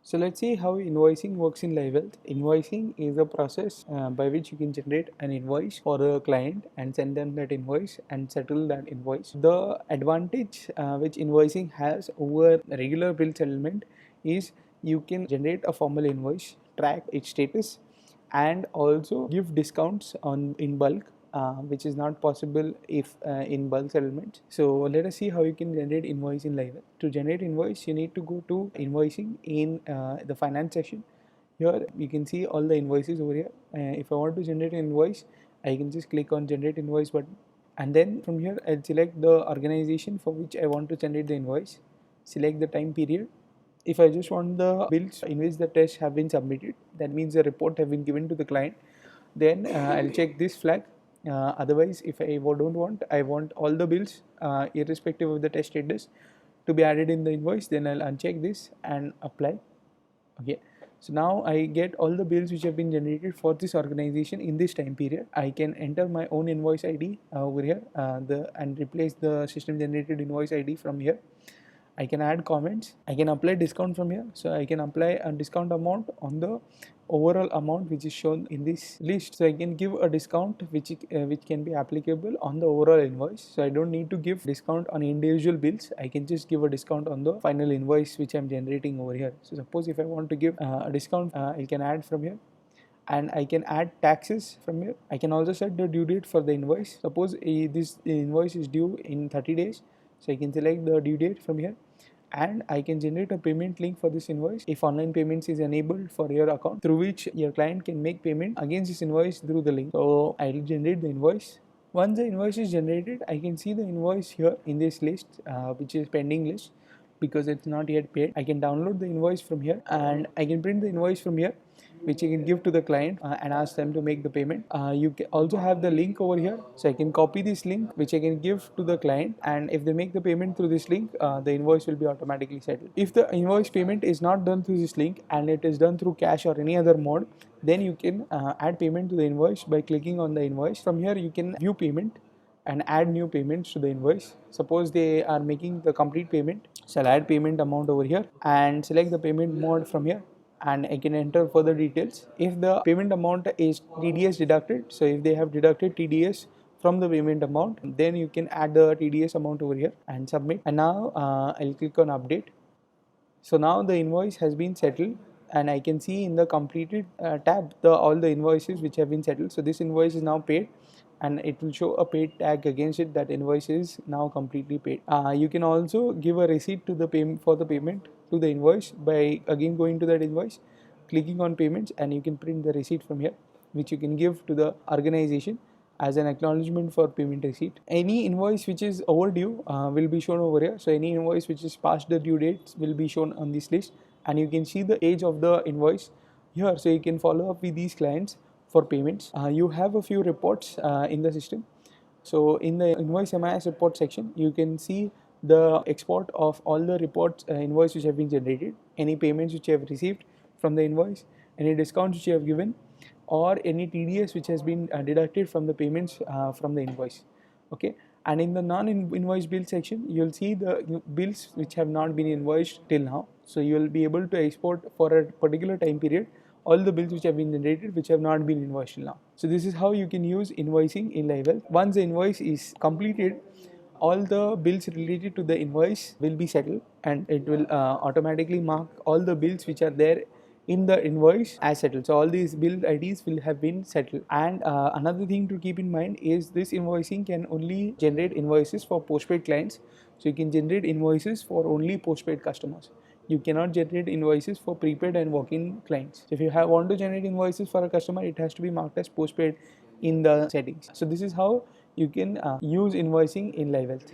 So let's see how invoicing works in LiveHealth. Invoicing is a process by which you can generate an invoice for a client and send them that invoice and settle that invoice. The advantage which invoicing has over regular bill settlement is you can generate a formal invoice, track its status, and also give discounts on in bulk, which is not possible if in bulk settlement. So let us see how you can generate invoice in LiveHealth. To generate invoice, you need to go to invoicing in the finance section. Here you can see all the invoices over here. If I want to generate an invoice, I can just click on generate invoice button, and then from here I'll select the organization for which I want to generate the invoice, select the time period. If I just want the bills in which the tests have been submitted, that means the report have been given to the client, then I'll check this flag. Otherwise, if I don't want, I want all the bills irrespective of the test status to be added in the invoice, then I'll uncheck this and apply. Okay, so now I get all the bills which have been generated for this organization in this time period. I can enter my own invoice ID over here and replace the system generated invoice ID from here. I can add comments. I can apply discount from here. So I can apply a discount amount on the overall amount which is shown in this list. So I can give a discount which can be applicable on the overall invoice. So I don't need to give discount on individual bills. I can just give a discount on the final invoice which I'm generating over here. So suppose if I want to give a discount, I can add from here. And I can add taxes from here. I can also set the due date for the invoice. Suppose this invoice is due in 30 days. So I can select the due date from here, and I can generate a payment link for this invoice if online payments is enabled for your account, through which your client can make payment against this invoice through the link. So I will generate the invoice. Once the invoice is generated, I can see the invoice here in this list, which is pending list because it's not yet paid. I can download the invoice from here, and I can print the invoice from here, which you can give to the client and ask them to make the payment. You can also have the link over here, so I can copy this link which I can give to the client, and if they make the payment through this link, the invoice will be automatically settled. If the invoice payment is not done through this link and it is done through cash or any other mode, then you can add payment to the invoice by clicking on the invoice. From here you can view payment and add new payments to the invoice. Suppose they are making the complete payment, so I'll add payment amount over here and select the payment mode from here, and I can enter further details. If the payment amount is TDS deducted, so if they have deducted TDS from the payment amount, then you can add the TDS amount over here and submit. And now I'll click on update. So now the invoice has been settled, and I can see in the completed tab all the invoices which have been settled. So this invoice is now paid, and it will show a paid tag against it that invoice is now completely paid. You can also give a receipt to the payment for the payment to the invoice by again going to that invoice, clicking on payments, and you can print the receipt from here, which you can give to the organization as an acknowledgement for payment receipt. Any invoice which is overdue will be shown over here. So any invoice which is past the due dates will be shown on this list, and you can see the age of the invoice here, so you can follow up with these clients for payments. You have a few reports in the system. So in the invoice MIS report section, you can see the export of all the reports invoice which have been generated, any payments which you have received from the invoice, any discounts which you have given, or any TDS which has been deducted from the payments from the invoice. Okay, and in the non-invoice bill section, you'll see the bills which have not been invoiced till now. So you'll be able to export for a particular time period all the bills which have been generated which have not been invoiced till now. So this is how you can use invoicing in LiveHealth. Once the invoice is completed, all the bills related to the invoice will be settled, and it will automatically mark all the bills which are there in the invoice as settled. So all these bill IDs will have been settled. And another thing to keep in mind is this invoicing can only generate invoices for postpaid clients. So you can generate invoices for only postpaid customers. You cannot generate invoices for prepaid and walk-in clients. So if you want to generate invoices for a customer, it has to be marked as postpaid in the settings. So this is how you can use invoicing in LiveHealth.